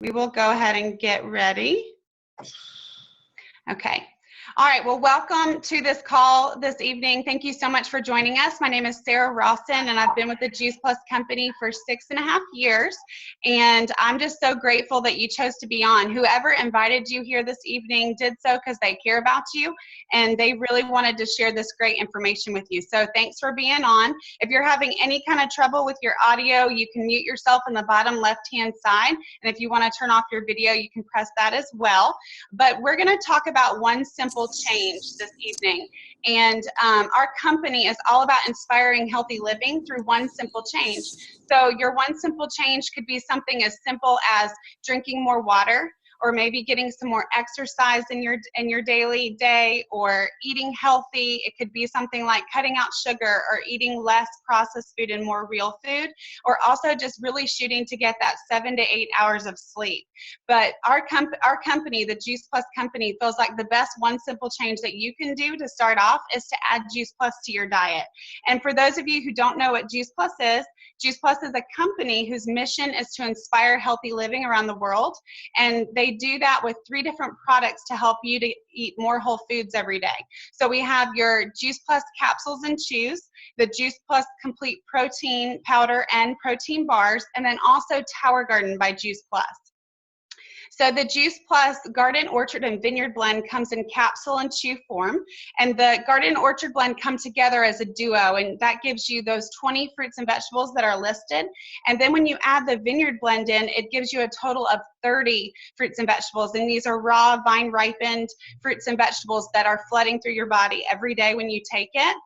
We will go ahead and get ready. Okay. All right, well, welcome to this call this evening. Thank you so much for joining us. My name is Sarah Rawson, and I've been with the Juice Plus company for 6.5 years, and I'm just so grateful that you chose to be on. Whoever invited you here this evening did so because they care about you, and they really wanted to share this great information with you. So thanks for being on. If you're having any kind of trouble with your audio, you can mute yourself in the bottom left-hand side, and if you want to turn off your video, you can press that as well. But we're going to talk about one simple change this evening. And our company is all about inspiring healthy living through one simple change. So your one simple change could be something as simple as drinking more water, or maybe getting some more exercise in your daily day, or eating healthy. It could be something like cutting out sugar or eating less processed food and more real food, or also just really shooting to get that 7 to 8 hours of sleep. But our company, the Juice Plus company, feels like the best one simple change that you can do to start off is to add Juice Plus to your diet. And for those of you who don't know what Juice Plus is a company whose mission is to inspire healthy living around the world. And they do that with 3 different products to help you to eat more whole foods every day. So we have your Juice Plus capsules and chews, the Juice Plus complete protein powder and protein bars, and then also Tower Garden by Juice Plus. So the Juice Plus Garden, Orchard, and Vineyard blend comes in capsule and chew form, and the Garden Orchard blend come together as a duo, and that gives you those 20 fruits and vegetables that are listed. And then when you add the Vineyard blend in, it gives you a total of 30 fruits and vegetables, and these are raw, vine-ripened fruits and vegetables that are flooding through your body every day when you take it.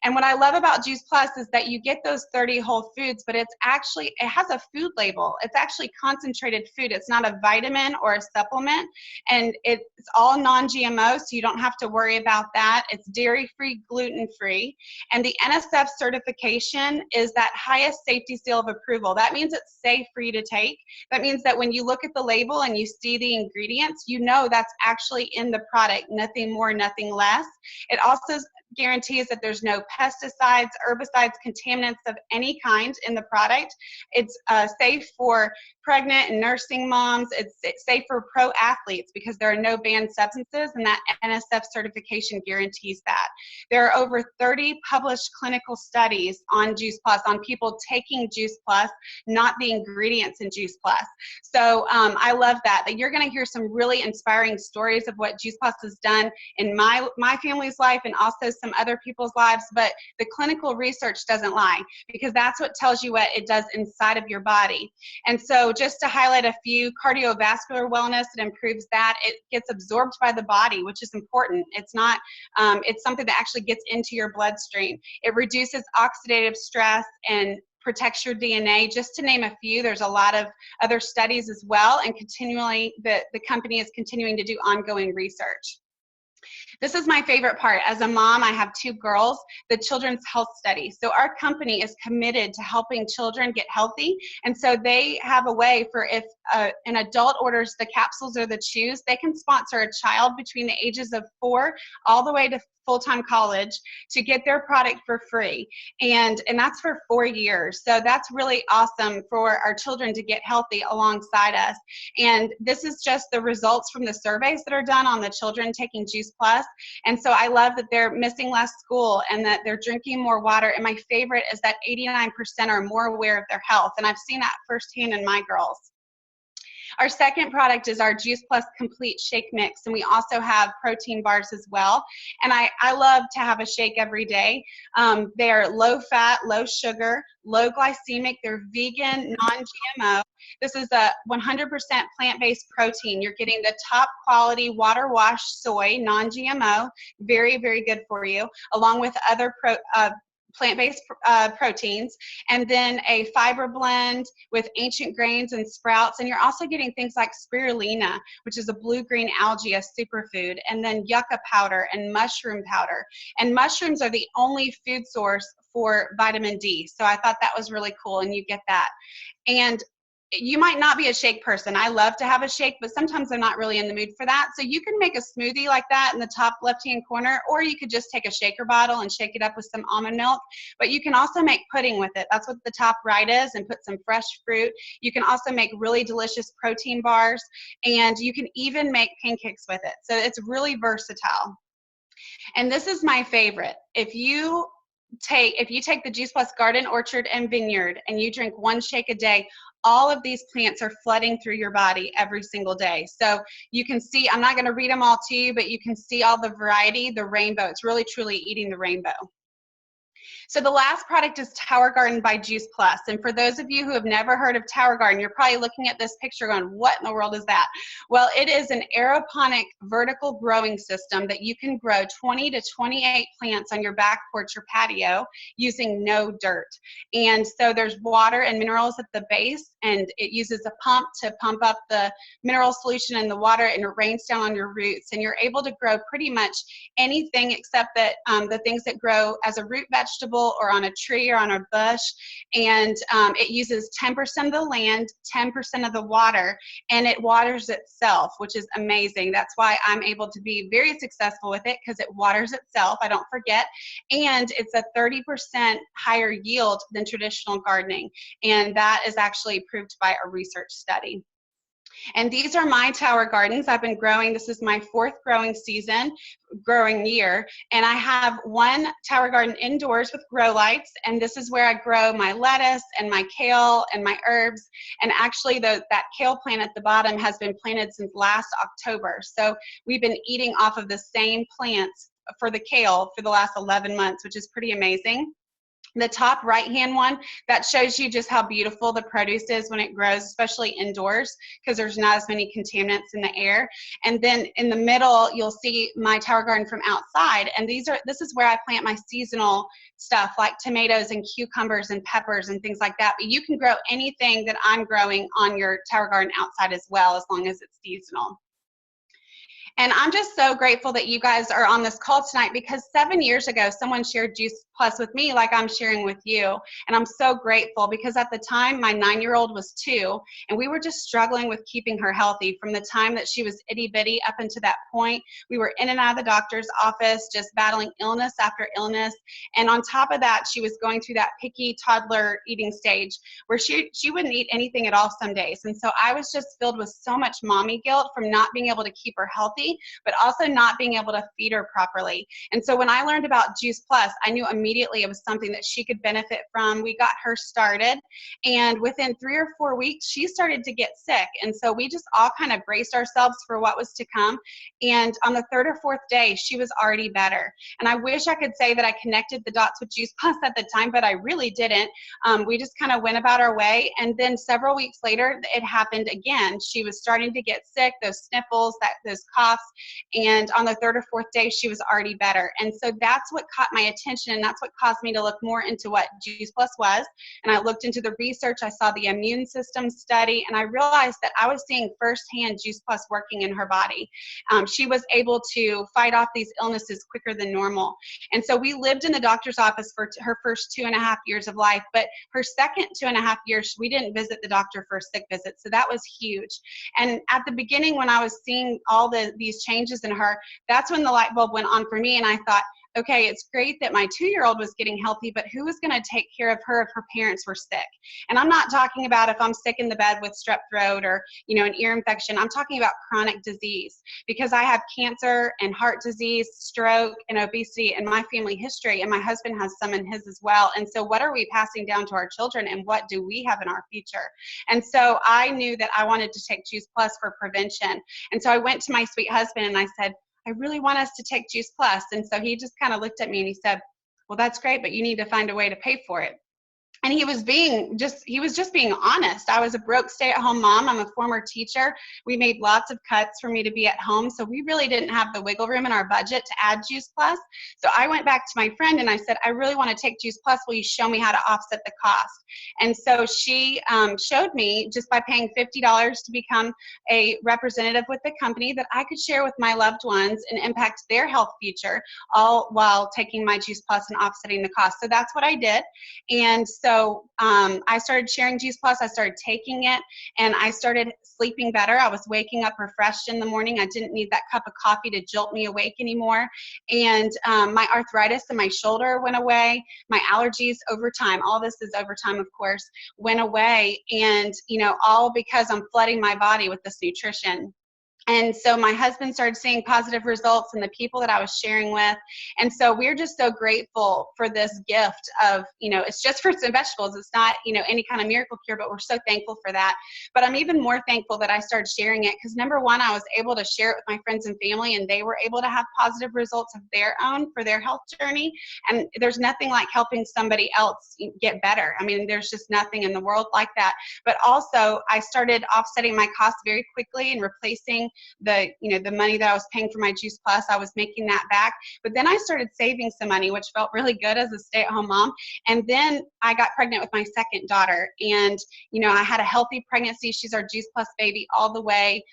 And what I love about Juice Plus is that you get those 30 whole foods, but it has a food label. It's actually concentrated food. It's not a vitamin or a supplement, and it's all non-GMO, so you don't have to worry about that. It's dairy-free, gluten-free, and the NSF certification is that highest safety seal of approval. That means it's safe for you to take. That means that when you look at the label and you see the ingredients, you know that's actually in the product, nothing more, nothing less. It also guarantees that there's no pesticides, herbicides, contaminants of any kind in the product. It's safe for pregnant and nursing moms. It's safe for pro athletes because there are no banned substances, and that NSF certification guarantees that. There are over 30 published clinical studies on Juice Plus, on people taking Juice Plus, not the ingredients in Juice Plus. So I love that you're going to hear some really inspiring stories of what Juice Plus has done in my family's life, and also some other people's lives. But the clinical research doesn't lie, because that's what tells you what it does inside of your body. And so just to highlight a few: cardiovascular wellness, it improves that. It gets absorbed by the body, which is important. It's not, it's something that actually gets into your bloodstream. It reduces oxidative stress and protects your DNA, just to name a few. There's a lot of other studies as well, and continually the company is continuing to do ongoing research. This is my favorite part. As a mom, I have 2 girls, the Children's Health Study. So our company is committed to helping children get healthy. And so they have a way for, if an adult orders the capsules or the chews, they can sponsor a child between the ages of 4 all the way to full-time college to get their product for free. And that's for 4 years. So that's really awesome for our children to get healthy alongside us. And this is just the results from the surveys that are done on the children taking Juice Plus. And so I love that they're missing less school and that they're drinking more water. And my favorite is that 89% are more aware of their health. And I've seen that firsthand in my girls. Our second product is our Juice Plus Complete Shake Mix, and we also have protein bars as well. And I love to have a shake every day. They're low fat, low sugar, low glycemic. They're vegan, non-GMO. This is a 100% plant-based protein. You're getting the top quality water wash soy, non-GMO, very, very good for you, along with other plant-based proteins, and then a fiber blend with ancient grains and sprouts. And you're also getting things like spirulina, which is a blue-green algae, a superfood, and then yucca powder and mushroom powder. And mushrooms are the only food source for vitamin D. So I thought that was really cool, and you get that. And you might not be a shake person. I love to have a shake, but sometimes I'm not really in the mood for that. So you can make a smoothie like that in the top left-hand corner, or you could just take a shaker bottle and shake it up with some almond milk. But you can also make pudding with it. That's what the top right is, and put some fresh fruit. You can also make really delicious protein bars, and you can even make pancakes with it. So it's really versatile. And this is my favorite. If you take the Juice Plus Garden, Orchard, and Vineyard, and you drink 1 shake a day, all of these plants are flooding through your body every single day. So you can see, I'm not going to read them all to you, but you can see all the variety, the rainbow. It's really truly eating the rainbow. So the last product is Tower Garden by Juice Plus. And for those of you who have never heard of Tower Garden, you're probably looking at this picture going, what in the world is that? Well, it is an aeroponic vertical growing system that you can grow 20 to 28 plants on your back porch or patio using no dirt. And so there's water and minerals at the base, and it uses a pump to pump up the mineral solution in the water, and it rains down on your roots. And you're able to grow pretty much anything except that the things that grow as a root vegetable or on a tree or on a bush. And it uses 10% of the land, 10% of the water, and it waters itself, which is amazing. That's why I'm able to be very successful with it, because it waters itself, I don't forget. And it's a 30% higher yield than traditional gardening. And that is actually proved by a research study. And these are my tower gardens. I've been growing, this is my 4th growing year, and I have one tower garden indoors with grow lights, and this is where I grow my lettuce and my kale and my herbs. And actually that kale plant at the bottom has been planted since last October. So we've been eating off of the same plants for the kale for the last 11 months, which is pretty amazing. The top right-hand one, that shows you just how beautiful the produce is when it grows, especially indoors, because there's not as many contaminants in the air. And then in the middle, you'll see my tower garden from outside. And this is where I plant my seasonal stuff, like tomatoes and cucumbers and peppers and things like that. But you can grow anything that I'm growing on your tower garden outside as well, as long as it's seasonal. And I'm just so grateful that you guys are on this call tonight, because 7 years ago, someone shared Juice Plus with me like I'm sharing with you. And I'm so grateful, because at the time, my 9-year-old was 2, and we were just struggling with keeping her healthy from the time that she was itty bitty up until that point. We were in and out of the doctor's office, just battling illness after illness. And on top of that, she was going through that picky toddler eating stage where she wouldn't eat anything at all some days. And so I was just filled with so much mommy guilt from not being able to keep her healthy, but also not being able to feed her properly. And so when I learned about Juice Plus, I knew immediately it was something that she could benefit from. We got her started, and within 3 or 4 weeks, she started to get sick. And so we just all kind of braced ourselves for what was to come. And on the 3rd or 4th day, she was already better. And I wish I could say that I connected the dots with Juice Plus at the time, but I really didn't. We just kind of went about our way. And then several weeks later, it happened again. She was starting to get sick, those sniffles, those coughs. And on the 3rd or 4th day, she was already better. And so that's what caught my attention, and that's what caused me to look more into what Juice Plus was. And I looked into the research, I saw the immune system study, and I realized that I was seeing firsthand Juice Plus working in her body. She was able to fight off these illnesses quicker than normal. And so we lived in the doctor's office for her first 2.5 years of life, but her second 2.5 years, we didn't visit the doctor for a sick visit. So that was huge. And at the beginning, when I was seeing all these changes in her, that's when the light bulb went on for me. And I thought, okay, it's great that my 2-year-old was getting healthy, but who was going to take care of her if her parents were sick? And I'm not talking about if I'm sick in the bed with strep throat or, an ear infection. I'm talking about chronic disease, because I have cancer and heart disease, stroke, and obesity in my family history, and my husband has some in his as well. And so what are we passing down to our children, and what do we have in our future? And so I knew that I wanted to take Juice Plus for prevention. And so I went to my sweet husband and I said, I really want us to take Juice Plus. And so he just kind of looked at me and he said, well, that's great, but you need to find a way to pay for it. And he was just being honest. I was a broke stay-at-home mom. I'm a former teacher. We made lots of cuts for me to be at home. So we really didn't have the wiggle room in our budget to add Juice Plus. So I went back to my friend and I said, I really want to take Juice Plus. Will you show me how to offset the cost? And so she showed me, just by paying $50 to become a representative with the company, that I could share with my loved ones and impact their health future, all while taking my Juice Plus and offsetting the cost. So that's what I did. And so so I started sharing Juice Plus. I started taking it, and I started sleeping better. I was waking up refreshed in the morning. I didn't need that cup of coffee to jolt me awake anymore. And my arthritis in my shoulder went away. My allergies over time, all this is over time, of course, went away. And, all because I'm flooding my body with this nutrition. And so my husband started seeing positive results in the people that I was sharing with. And so we're just so grateful for this gift of, it's just fruits and vegetables. It's not, any kind of miracle cure, but we're so thankful for that. But I'm even more thankful that I started sharing it because, number one, I was able to share it with my friends and family, and they were able to have positive results of their own for their health journey. And there's nothing like helping somebody else get better. I mean, there's just nothing in the world like that. But also, I started offsetting my costs very quickly and replacing the money that I was paying for my Juice Plus. I was making that back. But then I started saving some money, which felt really good as a stay-at-home mom. And then I got pregnant with my second daughter. And, I had a healthy pregnancy. She's our Juice Plus baby all the way.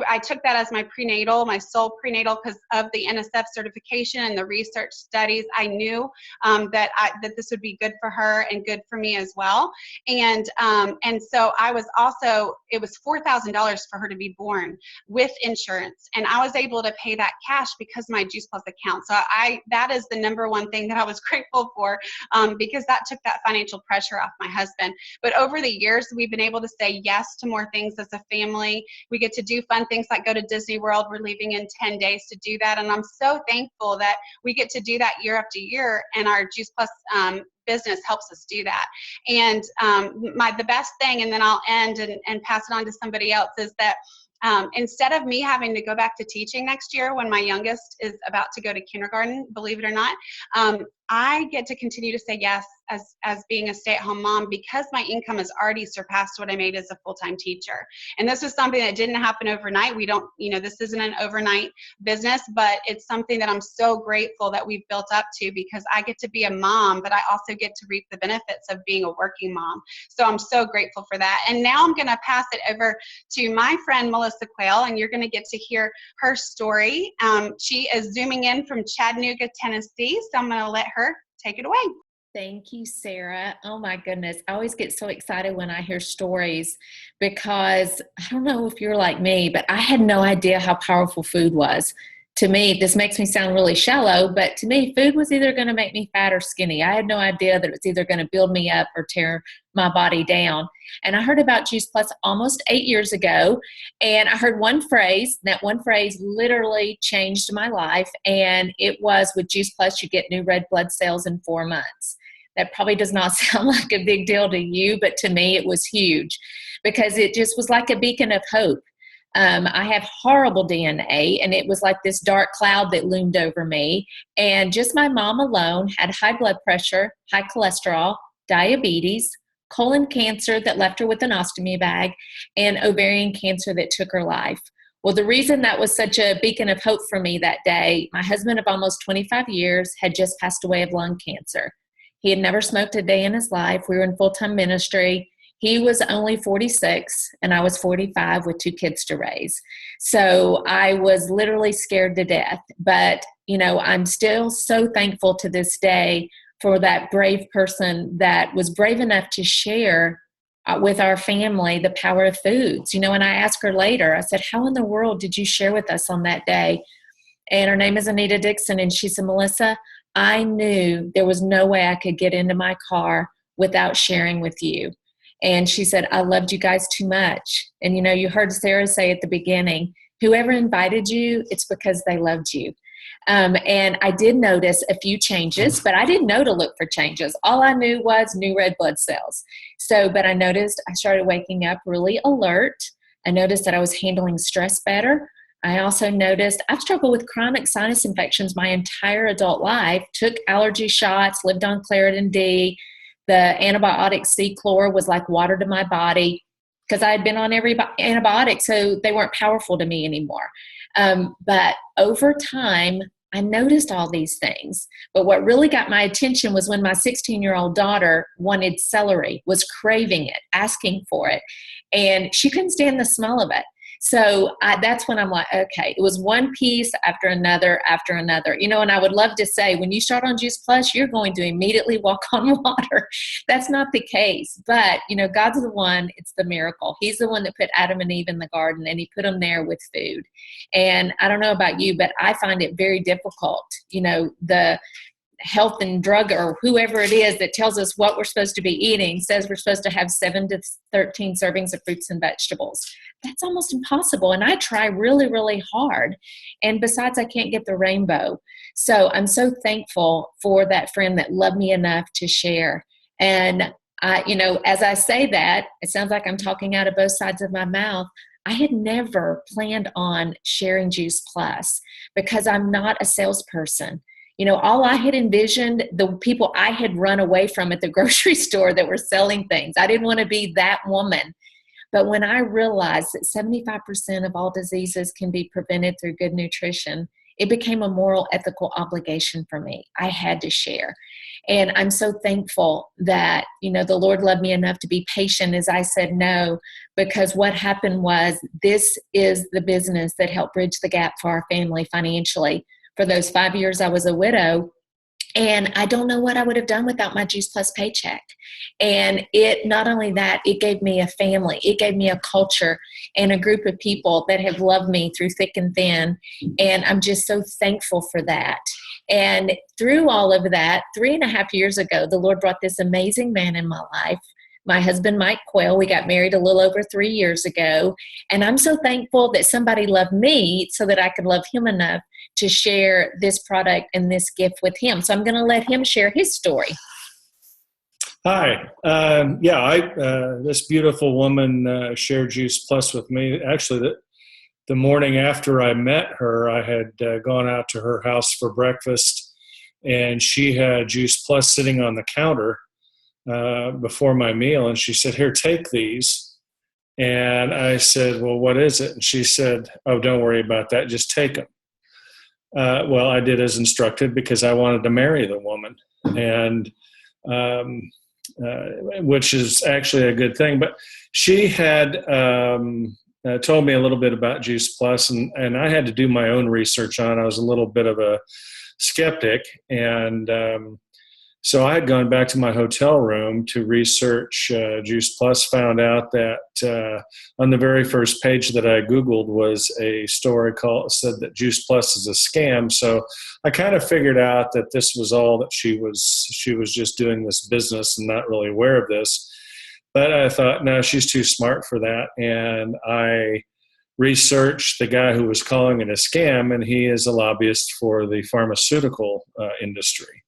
I took that as my prenatal, my sole prenatal, because of the NSF certification and the research studies. I knew that this would be good for her and good for me as well. And so I was also, it was $4,000 for her to be born with insurance, and I was able to pay that cash because of my Juice Plus account. So that is the number one thing that I was grateful for, because that took that financial pressure off my husband. But over the years, we've been able to say yes to more things as a family. We get to do fun things like go to Disney World. We're leaving in 10 days to do that. And I'm so thankful that we get to do that year after year. And our Juice Plus business helps us do that. And the best thing, and then I'll end and pass it on to somebody else, is that instead of me having to go back to teaching next year when my youngest is about to go to kindergarten, believe it or not, I get to continue to say yes as being a stay-at-home mom because my income has already surpassed what I made as a full-time teacher. And this was something that didn't happen overnight. We don't, this isn't an overnight business, but it's something that I'm so grateful that we've built up to because I get to be a mom, but I also get to reap the benefits of being a working mom. So I'm so grateful for that. And now I'm going to pass it over to my friend, Melissa Quayle, and you're going to get to hear her story. She is zooming in from Chattanooga, Tennessee. So I'm going to let her take it away. Thank you, Sarah. Oh my goodness. I always get so excited when I hear stories because I don't know if you're like me, but I had no idea how powerful food was. To me, this makes me sound really shallow, but to me, food was either going to make me fat or skinny. I had no idea that it was either going to build me up or tear my body down. And I heard about Juice Plus almost 8 years ago, and I heard one phrase. That one phrase literally changed my life, and it was, with Juice Plus, you get new red blood cells in 4 months. That probably does not sound like a big deal to you, but to me, it was huge because it just was like a beacon of hope. I have horrible DNA, and it was like this dark cloud that loomed over me. And just my mom alone had high blood pressure, high cholesterol, diabetes, colon cancer that left her with an ostomy bag, and ovarian cancer that took her life. Well, the reason that was such a beacon of hope for me that day, my husband of almost 25 years had just passed away of lung cancer. He had never smoked a day in his life. We were in full-time ministry. He was only 46 and I was 45 with 2 kids to raise. So I was literally scared to death. But, I'm still so thankful to this day for that brave person that was brave enough to share with our family the power of foods. And I asked her later, I said, how in the world did you share with us on that day? And her name is Anita Dixon. And she said, Melissa, I knew there was no way I could get into my car without sharing with you. And she said, I loved you guys too much. And you heard Sarah say at the beginning, whoever invited you, it's because they loved you. And I did notice a few changes, but I didn't know to look for changes. All I knew was new red blood cells. But I noticed I started waking up really alert. I noticed that I was handling stress better. I also noticed I've struggled with chronic sinus infections my entire adult life, took allergy shots, lived on Claritin D. The antibiotic C-Chlor was like water to my body because I had been on every antibiotic, so they weren't powerful to me anymore. But over time, I noticed all these things. But what really got my attention was when my 16-year-old daughter wanted celery, was craving it, asking for it, and she couldn't stand the smell of it. So that's when I'm like, okay, it was one piece after another, and I would love to say, when you start on Juice Plus, you're going to immediately walk on water. That's not the case. But, God's the one, it's the miracle. He's the one that put Adam and Eve in the garden, and he put them there with food. And I don't know about you, but I find it very difficult, the health and drug or whoever it is that tells us what we're supposed to be eating says we're supposed to have 7 to 13 servings of fruits and vegetables. That's almost impossible. And I try really, really hard. And besides, I can't get the rainbow. So I'm so thankful for that friend that loved me enough to share. And as I say that, it sounds like I'm talking out of both sides of my mouth. I had never planned on sharing Juice Plus because I'm not a salesperson. All I had envisioned, the people I had run away from at the grocery store that were selling things. I didn't want to be that woman. But when I realized that 75% of all diseases can be prevented through good nutrition, it became a moral, ethical obligation for me. I had to share. And I'm so thankful that, the Lord loved me enough to be patient as I said no, because what happened was this is the business that helped bridge the gap for our family financially. For those 5 years I was a widow, and I don't know what I would have done without my Juice Plus paycheck. And it, not only that, it gave me a family, it gave me a culture and a group of people that have loved me through thick and thin. And I'm just so thankful for that. And through all of that, 3.5 years ago, the Lord brought this amazing man in my life. My husband, Mike Quayle. We got married a little over 3 years ago. And I'm so thankful that somebody loved me so that I could love him enough to share this product and this gift with him. So I'm going to let him share his story. Hi. This beautiful woman shared Juice Plus with me. Actually, the morning after I met her, I had gone out to her house for breakfast, and she had Juice Plus sitting on the counter before my meal. And she said, "Here, take these." And I said, "Well, what is it?" And she said, "Oh, don't worry about that. Just take them." Well, I did as instructed because I wanted to marry the woman, and which is actually a good thing. But she had told me a little bit about Juice Plus, and I had to do my own research on it. I was a little bit of a skeptic, and so I had gone back to my hotel room to research Juice Plus, found out that on the very first page that I Googled was a story said that Juice Plus is a scam. So I kind of figured out that this was all that she was just doing this business and not really aware of this. But I thought, no, she's too smart for that. And I researched the guy who was calling it a scam, and he is a lobbyist for the pharmaceutical industry.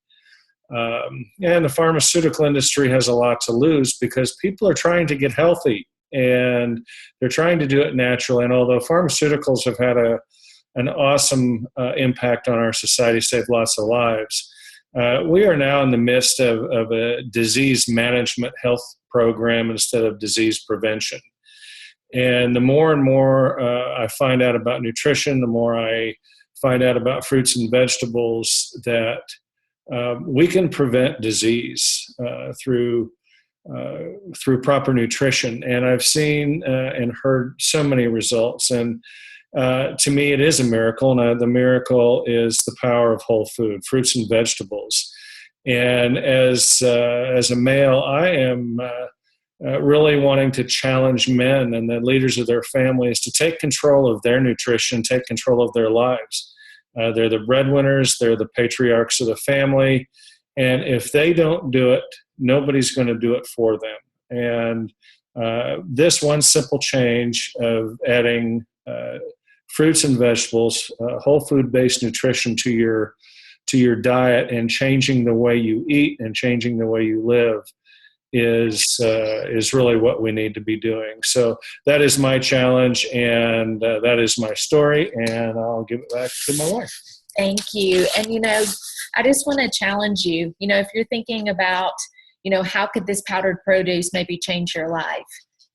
And the pharmaceutical industry has a lot to lose because people are trying to get healthy and they're trying to do it naturally. And although pharmaceuticals have had an awesome impact on our society, saved lots of lives, we are now in the midst of a disease management health program instead of disease prevention. And the more and more I find out about nutrition, the more I find out about fruits and vegetables that we can prevent disease through proper nutrition. And I've seen and heard so many results. And to me, it is a miracle. And the miracle is the power of whole food, fruits and vegetables. And as a male, I am really wanting to challenge men and the leaders of their families to take control of their nutrition, take control of their lives. They're the breadwinners. They're the patriarchs of the family. And if they don't do it, nobody's going to do it for them. And this one simple change of adding fruits and vegetables, whole food-based nutrition to your diet, and changing the way you eat and changing the way you live is really what we need to be doing. So that is my challenge, and that is my story, and I'll give it back to my wife. Thank you. And, I just want to challenge you, if you're thinking about, how could this powdered produce maybe change your life?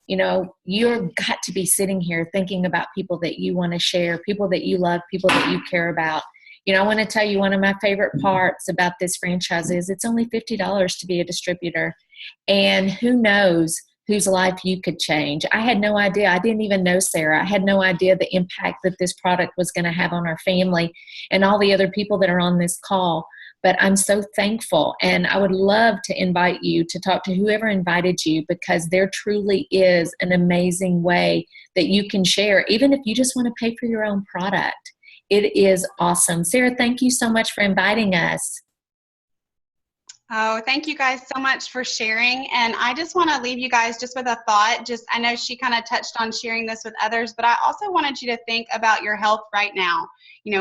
You're got to be sitting here thinking about people that you want to share, people that you love, people that you care about. I want to tell you, one of my favorite parts about this franchise is it's only $50 to be a distributor. And who knows whose life you could change. I had no idea. I didn't even know Sarah. I had no idea the impact that this product was going to have on our family and all the other people that are on this call. But I'm so thankful, and I would love to invite you to talk to whoever invited you, because there truly is an amazing way that you can share, even if you just want to pay for your own product. It is awesome. Sarah, thank you so much for inviting us. Oh, thank you guys so much for sharing. And I just want to leave you guys just with a thought. I know she kind of touched on sharing this with others, but I also wanted you to think about your health right now,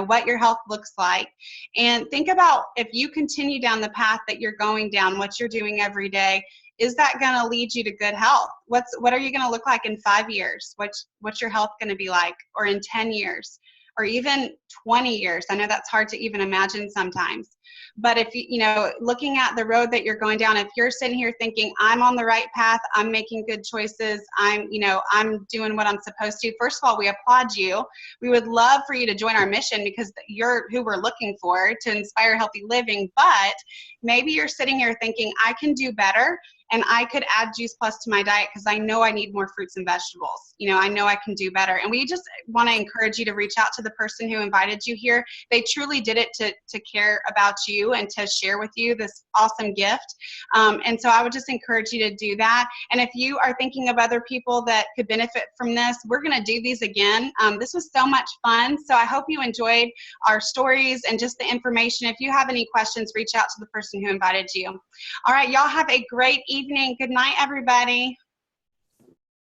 what your health looks like. And think about, if you continue down the path that you're going down, what you're doing every day, is that going to lead you to good health? What are you going to look like in 5 years? What's your health going to be like? Or in 10 years? Or even 20 years? I know that's hard to even imagine sometimes. But if looking at the road that you're going down, if you're sitting here thinking, I'm on the right path, I'm making good choices, I'm doing what I'm supposed to, first of all, we applaud you. We would love for you to join our mission, because you're who we're looking for to inspire healthy living. But maybe you're sitting here thinking, I can do better, and I could add Juice Plus to my diet because I know I need more fruits and vegetables. I know I can do better. And we just want to encourage you to reach out to the person who invited you here. They truly did it to care about you and to share with you this awesome gift. And so I would just encourage you to do that. And if you are thinking of other people that could benefit from this, we're going to do these again. This was so much fun. So I hope you enjoyed our stories and just the information. If you have any questions, reach out to the person who invited you. All right, y'all have a great evening. Good night, everybody.